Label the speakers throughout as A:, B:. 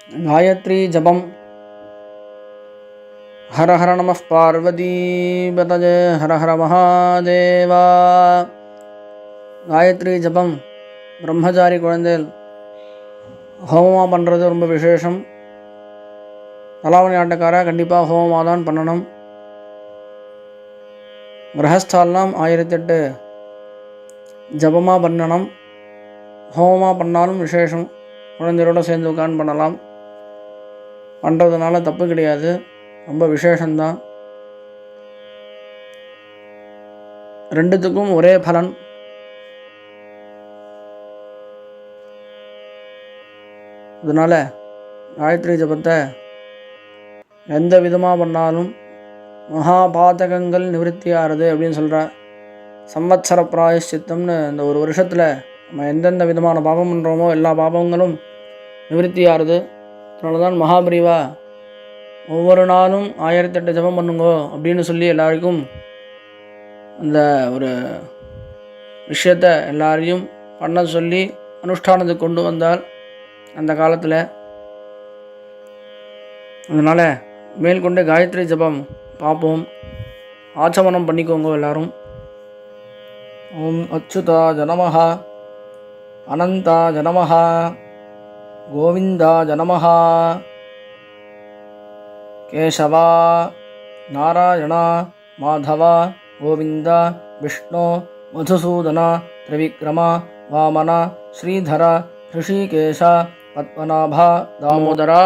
A: गायत्री जपम हर हर नमः पार्वती पतये हर हर महादेवा. காயத்ரி ஜபம் பிரம்மச்சாரி குழந்தைகள் ஹோமமாக பண்ணுறது ரொம்ப விசேஷம். தலாவணி ஆட்டக்காரா கண்டிப்பாக ஹோமமாக தான் பண்ணணும். கிரகஸ்தாலாம் 1008 ஜபமாக பண்ணணும். ஹோமமாக பண்ணாலும் விசேஷம். குழந்தையோட சேர்ந்து உட்காந்து பண்ணலாம். பண்ணுறதுனால தப்பு கிடையாது, ரொம்ப விசேஷந்தான். ரெண்டுத்துக்கும் ஒரே பலன். அதனால் காயத்ரி ஜபத்தை எந்த விதமாக பண்ணாலும் மகாபாதகங்கள் நிவர்த்தி ஆகிறது அப்படின்னு சொல்கிற சம்வத்சர பிராயஷ்சித்தம்னு இந்த ஒரு வருஷத்தில் நம்ம எந்தெந்த விதமான பாபம் பண்ணுறோமோ எல்லா பாபங்களும் நிவர்த்தி ஆகிறது. அதனால தான் மகாபிரிவா ஒவ்வொரு நாளும் 1008 ஜபம் பண்ணுங்கோ அப்படின்னு சொல்லி எல்லாருக்கும் அந்த ஒரு விஷயத்தை எல்லாரையும் பண்ண சொல்லி அனுஷ்டானத்துக்கு கொண்டு வந்தால் அந்த காலத்தில். அதனால் மேற்கொண்டு காயத்ரி ஜபம் பார்ப்போம். ஆச்சமனம் பண்ணிக்கோங்க எல்லாரும். ஓம் அச்சுதாய நமஹ, அனந்தாய நமஹ, கோவிந்தாய நமஹ, கேசவா, நாராயணா, மாதவா, கோவிந்தா, விஷ்ணு, மதுசூதனா, திரிவிக்ரமா, வாமனா, ஸ்ரீதரா, ரிஷிகேஷா, பத்மநாபா, தாமோதரா.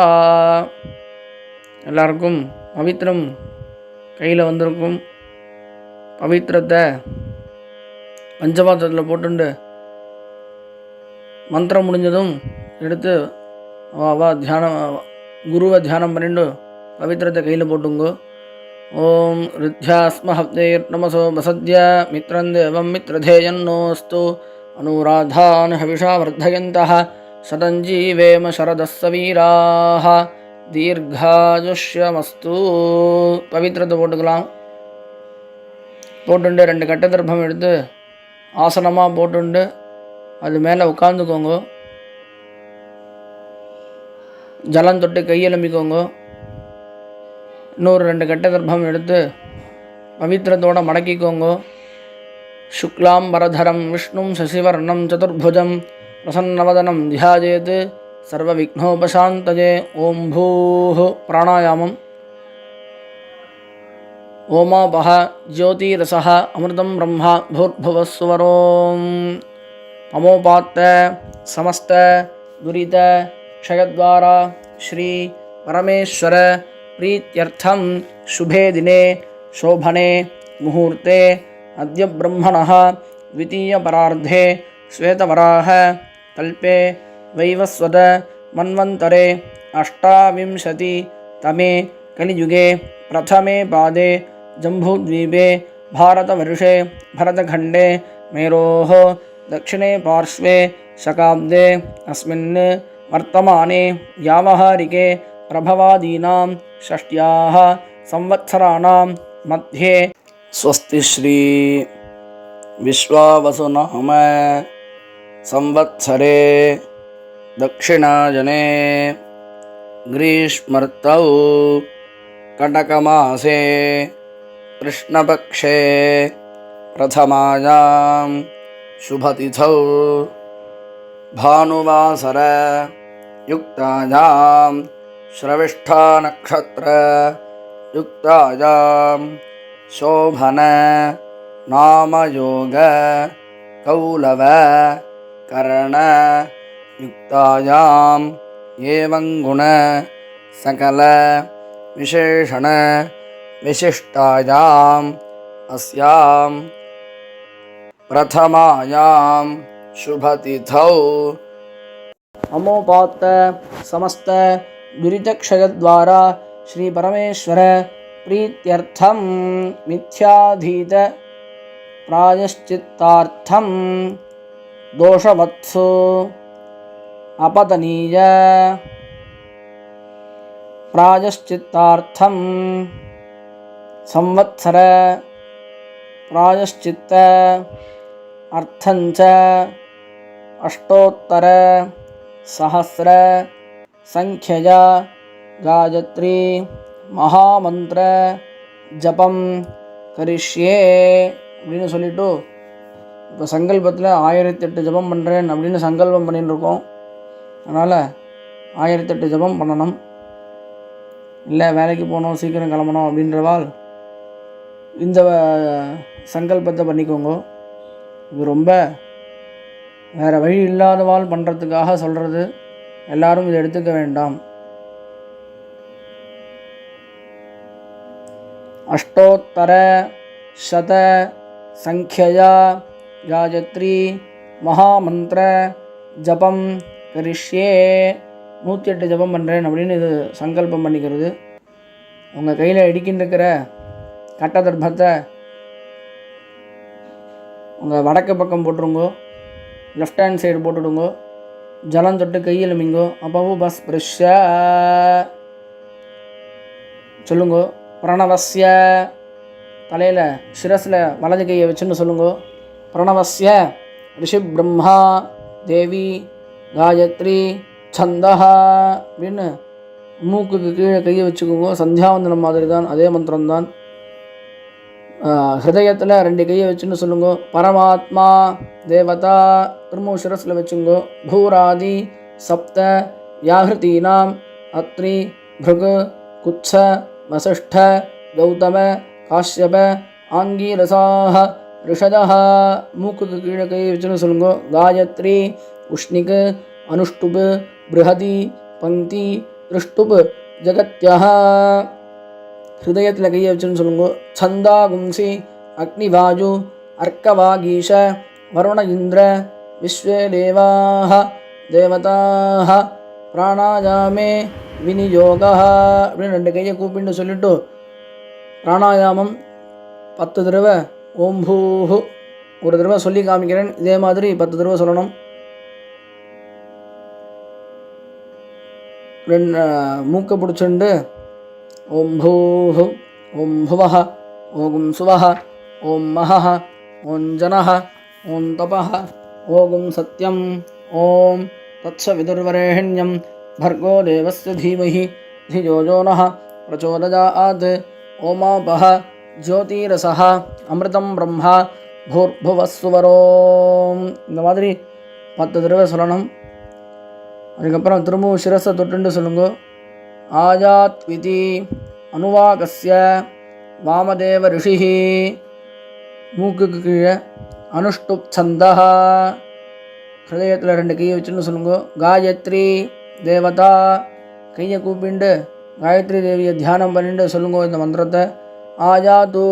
A: எல்லாருக்கும் பவித்திரம் கையில் வந்திருக்கும். பவித்திரத்தை பஞ்சபாத்திரத்தில் போட்டுண்டு மந்திரம் முடிஞ்சதும் எடுத்து தியானம் குருவை தியானம் பண்ணிட்டு பவித்திரத்தை கையில் போட்டுங்கோ. ஓம் ரித்யாஸ்மஹப்தேர் நமசோ வசத்ய மித்ரந்தேவம் மித்ரதேயன்னோஸ்து அனுராதான் ஹவிஷா வர்தயந்தः சதஞ்சீவேம சரதஸ்ஸவீராः தீர்காயுஷ்யமஸ்து. பவித்திரத்தை போட்டுக்கலாம். போட்டுண்டு 2 கட்ட தர்ப்பம் எடுத்து ஆசனமாக போட்டுண்டு அது மேலே உட்காந்துக்கோங்க. ஜலம் தொட்டு கையெலும்பிக்கோங்க. இன்னொரு 2 கட்ட தர்ப்பம் எடுத்து பவித்திரத்தோடு மடக்கிக்கோங்க. சுக்லாம் பரதரம் விஷ்ணும் சசிவர்ணம் சதுர்புஜம் பிரசன்னவதனம் தியாஜேத் சர்வ விக்னோபசாந்தயே. ஓம் பூஹ் பிராணாயாமம். ஓமாபஹ ஜோதிரசஹ அமிர்தம் பிரம்மா பூர்புவஸ்வரோம். அமோபாத்த சமஸ்த துரித க்ஷயத்வாரா ஸ்ரீ பரமேஸ்வர பிரீத்யர்த்தம் சுபே தினே சோபனே முகூர்த்தே அத்ய பிரம்மணः த்விதீய பரார்த்தே ஸ்வேதவராஹ கல்பே வைவஸ்வத மன்வந்தரே அஷ்டாவிம்சதி தமே கலியுगे प्रथमे पादे जम्बूद्वीपे भारतवर्षे भरतखण्डे मेरोः दक्षिणे पार्श्वे शकाब्दे अस्मिन् वर्तमाने व्यावहारिके प्रभवादीनां षष्ट्याः संवत्सराणां मध्ये स्वस्ति श्री विश्वावसुनाम संवत्सरे दक्षिणायने ग्रीष्मर्तौ कटकमासे कृष्णपक्षे प्रथमायां शुभतिथौ भानुवासर युक्तायां श्रविष्ठानक्षत्र युक्तायां शोभन नामयोग कौलव कर्ण युक्तायां एवं गुण सकल विशेषण विशिष्टायाम् अस्यां प्रथमायां शुभतिथौ अमोपात्त समस्त दुरितक्षयद्वारा श्री परमेश्वर प्रीत्यर्थं मिथ्याधीत प्रायश्चित्तार्थं दोषवत्सु अपतनीय प्रायश्चित्तार्थं संवत्सर प्रायश्चित्त अर्थंच अष्टोत्तर सहस्र சங்க்யயா காயத்ரி மகாமந்திர ஜபம் கரிஷ்யே அப்படின்னு சொல்லிவிட்டு இப்போ சங்கல்பத்தில் 1008 ஜபம் பண்ணுறேன் அப்படின்னு சங்கல்பம் பண்ணின்னு இருக்கோம். அதனால் 1008 ஜபம் பண்ணணும். இல்லை வேலைக்கு போகணும் சீக்கிரம் கிளம்பணும் அப்படின்றவாள் இந்த சங்கல்பத்தை பண்ணிக்கோங்க. இது ரொம்ப வேறு வழி இல்லாதவாள் பண்ணுறதுக்காக சொல்கிறது. எல்லாரும் இதை எடுத்துக்க வேண்டாம். அஷ்டோத்தர சத சங்க்யயா காயத்ரி மகாமந்திர ஜபம் கரிஷ்யே 108 ஜபம் பண்ணுறேன் அப்படின்னு இது சங்கல்பம் பண்ணிக்கிறது. உங்கள் கையில் இடிக்கின்னு இருக்கிற கட்ட தர்ப்பத்தை உங்கள் வடக்கு பக்கம் போட்டுருங்கோ, லெஃப்ட் ஹேண்ட் சைடு போட்டுடுங்கோ, ஜலம் தொட்டு கையில் மிங்கோ. அப்பவும் பஸ் பிரஷ்ஷ சொல்லுங்கோ. பிரணவஸ்ய தலையில் சிரஸில் வலது கையை வச்சுன்னு சொல்லுங்கோ. பிரணவஸ்ய ரிஷி பிரம்மா தேவி காயத்ரி சந்தஹா அப்படின்னு மூக்குக்கு கீழே கையை வச்சுக்கோங்க. சந்தியாவந்தனம் மாதிரி தான், அதே மந்திரம்தான். ஹிருதயத்தில் 2 கையை வச்சுன்னு சொல்லுங்கோ. பரமாத்மா தேவதா திரும்பவும் சிரஸில் வச்சுங்கோ. பூராதி சப்த வியாஹிருத்தீனாம் அத்ரி பிருகு குச்ச வசிஷ்ட கௌதம காஷ்யப ஆங்கீரசாக ரிஷதா மூக்குக்கு கீழே கையை வச்சுன்னு சொல்லுங்கோ. காயத்ரி உஷ்ணிகு அனுஷ்டுபு பிருஹதி பங்கி திருஷ்டுபு ஜகத்யஹ ஹிருதயத்தில் கையை வச்சுன்னு சொல்லுங்க. சந்தா கும்சி அக்னிவாயு அர்க்கவாகீஷ வருண இந்திர விஸ்வே தேவாஹ தேவதாக பிராணாயாமே விநியோகா அப்படின்னு 2 கையை கூப்பிட்டு சொல்லிவிட்டு பிராணாயாமம் 10 தடவை ஓம் பூஹு ஒரு தடவை சொல்லி காமிக்கிறேன். இதே மாதிரி 10 தடவை சொல்லணும். மூக்கை பிடிச்சுண்டு ஓம் பூஹு ஓம் புவஹ ஓம் சுவஹ ஓம் மஹஹ ஓம் ஜனஹ ஓம் தபஹ ஓம் சத்யம் ஓம் தத்சவிதுர்வரேண்யம் भर्गो देवस्य धीमहि धियो यो नः प्रचोदयात् ओमापः ज्योतिरसः अमृतं ब्रह्मा भूर्भुवस्सुवरोம் இந்த மாதிரி 10 தடவை சொல்லணும். அதுக்கப்புறம் திரும்பவும் சிரஸை தொட்டுண்டு சொல்லுங்க. ஆயாத் விதி அனுவாகஸ்ய வாமதேவ ரிஷிஹி மூக்குக்கு கீழே அனுஷ்டுப் சந்தஹ ஹிருதயத்தில் 2 கையை வச்சுன்னு சொல்லுங்க. காயத்ரி தேவதா கையை கூப்பிண்டு காயத்ரி தேவியை தியானம் பண்ணிட்டு சொல்லுங்க இந்த மந்திரத்தை. ஆயாது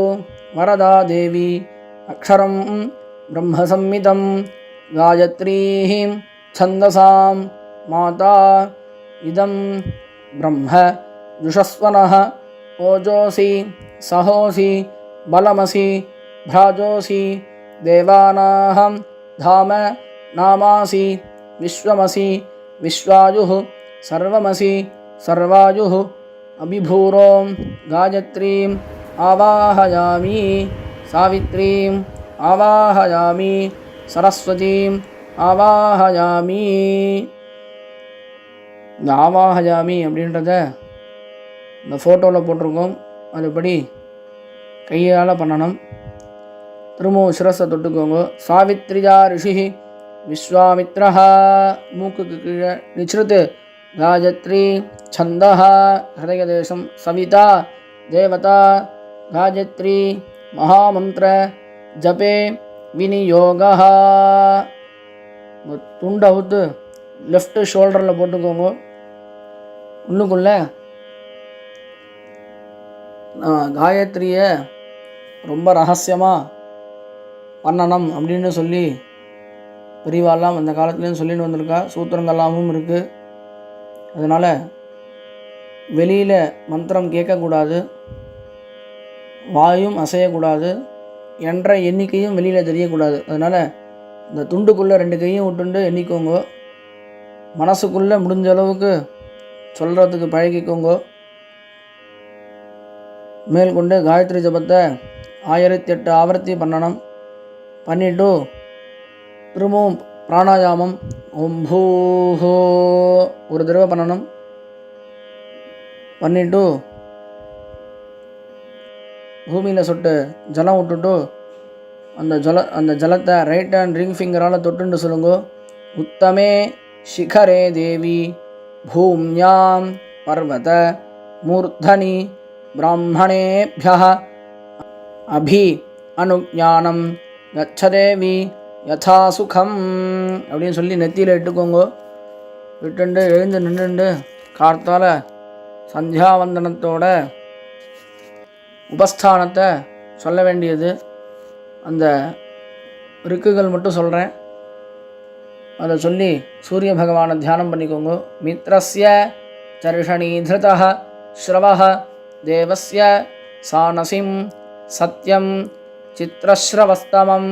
A: வரதா தேவி அக்ஷரம் பிரம்மசம்மிதம் காயத்ரீம் சந்தசாம் மாதா இதம் பிரம்ம ஜுஷஸ்வனः ஓஜோசி சஹோசி பலமசி பிராஜோசி தேவானாஹம் தாம நாமாசி விஸ்வமசி விஸ்வாயுः சர்வமசி சர்வாயுः அபிபூரோம் காயத்ரீம் ஆவாஹயாமி சாவித்ரீம் ஆவாஹயாமி சரஸ்வதீம் ஆவாஹயாமி. இந்த ஆவாஹயாமி அப்படின்றத இந்த ஃபோட்டோவில் போட்டிருக்கோம். அதுபடி கையால் பண்ணணும். திரும்பவும் சிரஸை தொட்டுக்கோங்க. சாவித்ரியா ரிஷி விஸ்வாமித்ரஹ மூக்குக்கு கீழே நிச்ருத் காயத்ரி சந்தஹ ஹிருதயதேசம் சவிதா தேவதா காயத்ரி மகாமந்திர ஜபே விநியோகா. துண்டை அவுத்து லெஃப்ட் ஷோல்டரில் போட்டுக்கோங்க. உள்ளுக்குள்ளே காயத்ரியை ரொம்ப ரகசியமாக பண்ணணும் அப்படின்னு சொல்லி பெரியவாலாம் அந்த காலத்துலேயும் சொல்லிட்டு வந்திருக்கா. சூத்திரங்கள்லாமும் இருக்குது. அதனால் வெளியில் மந்திரம் கேட்கக்கூடாது, வாயும் அசையக்கூடாது, என்ற எண்ணிக்கையும் வெளியில் தெரியக்கூடாது. அதனால் இந்த துண்டுக்குள்ளே 2 கையும் விட்டுண்டு எண்ணிக்கோங்க. மனசுக்குள்ளே முடிஞ்ச அளவுக்கு சொல்கிறதுக்கு பழகிக்கோங்க. மேற்கொண்டு காயத்ரி ஜபத்தை 1008 ஆவர்த்தி பண்ணணும். பண்ணிவிட்டு திரும்பவும் பிராணாயாமம் ஓம் பூஹோ ஒரு தடவை பண்ணணும். பண்ணிவிட்டு பூமியில் சொட்டு ஜலம் விட்டுட்டு அந்த ஜலத்தை ரைட் ஹேண்ட் ரிங் ஃபிங்கரால் தொட்டுண்டு சொல்லுங்க. உத்தமே சிகரே தேவி பூம்யாம் பர்வத மூர்தனி பிராமணேபியः அபி அனுஞானம் கச்சதேவி யதா சுகம் அப்படின்னு சொல்லி நெத்தியில் இட்டுக்கோங்க. விட்டுண்டு எழுந்து நின்றுண்டு கார்த்தால சந்தியாவந்தனத்தோட உபஸ்தானத்தை சொல்ல வேண்டியது. அந்த ரிக்குகள் மட்டும் சொல்கிறேன், அதை சொல்லி சூரிய பகவானை தியானம் பண்ணிக்கோங்க. மித்ரஸ்ய சர்ஷணீதிருதः ஸ்ரவः தேவஸ்ய சானசிம் சத்யம் சித்ரஸ்ரவஸ்தமம்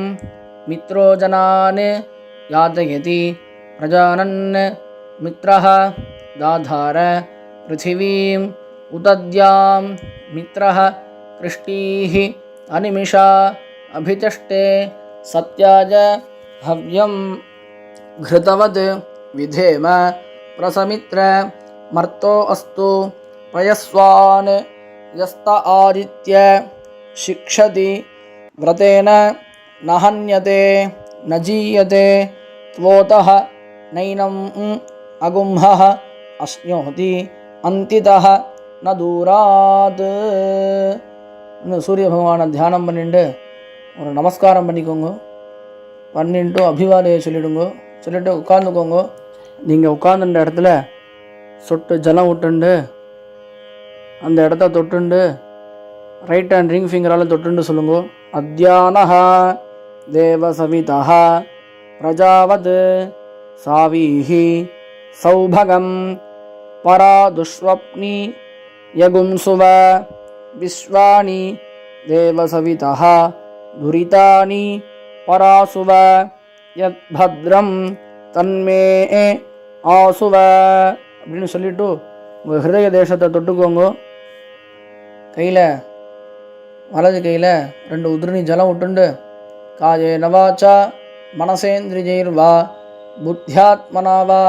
A: மித்ரோ ஜனான் யாதயதி பிரஜானன் மித்ரः தாதார பிருத்திவீம் உதத்யாம் மித்ரः கிருஷ்டீः அனிமிஷா அபிச்சஷ்டே சத்யாஜ ஹவ்யம் घृतवत् विधेम प्रसमित्र मर्तो अस्तु पयस्वान् यस्त आदित्य शिक्षति व्रतेन न हन्यते न जीयते त्वोतः नैनम् अगुम्हः अश्नोति अन्तितः न दूरात्. சூரிய பகவானை தியானம் பண்ணிட்டு ஒரு நமஸ்காரம் பண்ணிக்கோங்க. பண்ணிட்டு அபிவாதையை சொல்லிவிடுங்க. சொல்லிவிட்டு உட்காந்துக்கோங்க. நீங்கள் உட்காந்துட்ட இடத்துல சொட்டு ஜலம் விட்டுண்டு அந்த இடத்த தொட்டுண்டு ரைட் ஹேண்ட் ரிங் ஃபிங்கரால் தொட்டுண்டு சொல்லுங்க. அத்யானஹ தேவசவிதஹ பிரஜாவத் சாவீஹி சௌபகம் பரா துஷ்வப்னி யகும்சுவ விஸ்வானி தேவசவிதஹ துரிதானி பராசுவ யத் பத்ரம் தன்மே ஆசுவ அப்படின்னு சொல்லிவிட்டு உங்கள் ஹிருதய தேசத்தை தொட்டுக்கோங்க. கையில் வலது கையில் 2 உதிரணி ஜலம் விட்டுண்டு காயே நவாச்சா மனசேந்திரியைர்வா புத்தியாத்மனாவா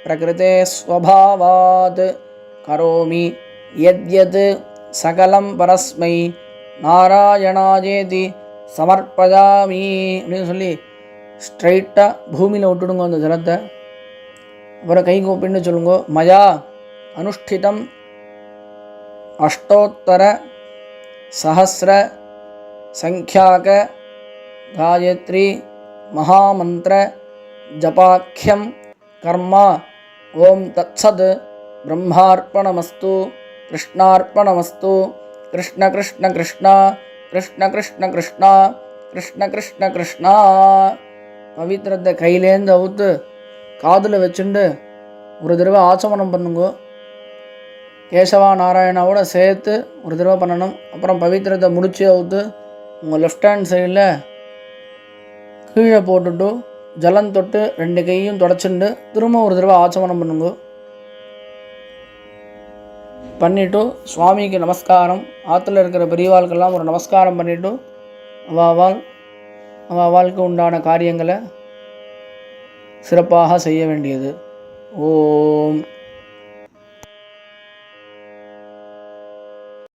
A: பிரகிருதே ஸ்வபாவாத் கரோமி யத்யத் சகலம் பரஸ்மை நாராயணாஜேதி சமர்ப்பயாமி அப்படின்னு சொல்லி ஸ்ட்ரைட்டாக பூமியில் விட்டுடுங்க அந்த ஜலத்தை. அப்புறம் கை கூப்பின்னு சொல்லுங்க. மயா அனுஷ்டிதம் அஷ்டோத்தர சஹஸ்ர சங்கியாக காயத்ரி மகாமந்திர ஜபாக்கியம் கர்மா ஓம் தத்சத் பிரம்மார்ப்பணமஸ்து கிருஷ்ணார்ப்பணமஸ்து கிருஷ்ண கிருஷ்ண கிருஷ்ணா கிருஷ்ண கிருஷ்ண கிருஷ்ணா கிருஷ்ண கிருஷ்ண கிருஷ்ணா. பவித்திரத்தை கையிலேருந்து அவுத்து காதில் வச்சுண்டு ஒரு தடவை ஆச்சமனம் பண்ணுங்க. கேசவா நாராயணாவோட சேர்த்து ஒரு தடவை பண்ணணும். அப்புறம் பவித்திரத்தை முடிச்சு அவுத்து உங்கள் லெஃப்ட் ஹேண்ட் சைடில் கீழே போட்டுட்டு ஜலம் தொட்டு 2 கையும் தொடச்சுண்டு திரும்ப ஒரு தடவை ஆச்சமனம் பண்ணுங்க. பண்ணிவிட்டு சுவாமிக்கு நமஸ்காரம், ஆற்றுல இருக்கிற பெரியவாளுக்கெல்லாம் ஒரு நமஸ்காரம் பண்ணிவிட்டு அவாவாளுக்கு உண்டான காரியங்களை சிறப்பாக செய்ய வேண்டியது. ஓம்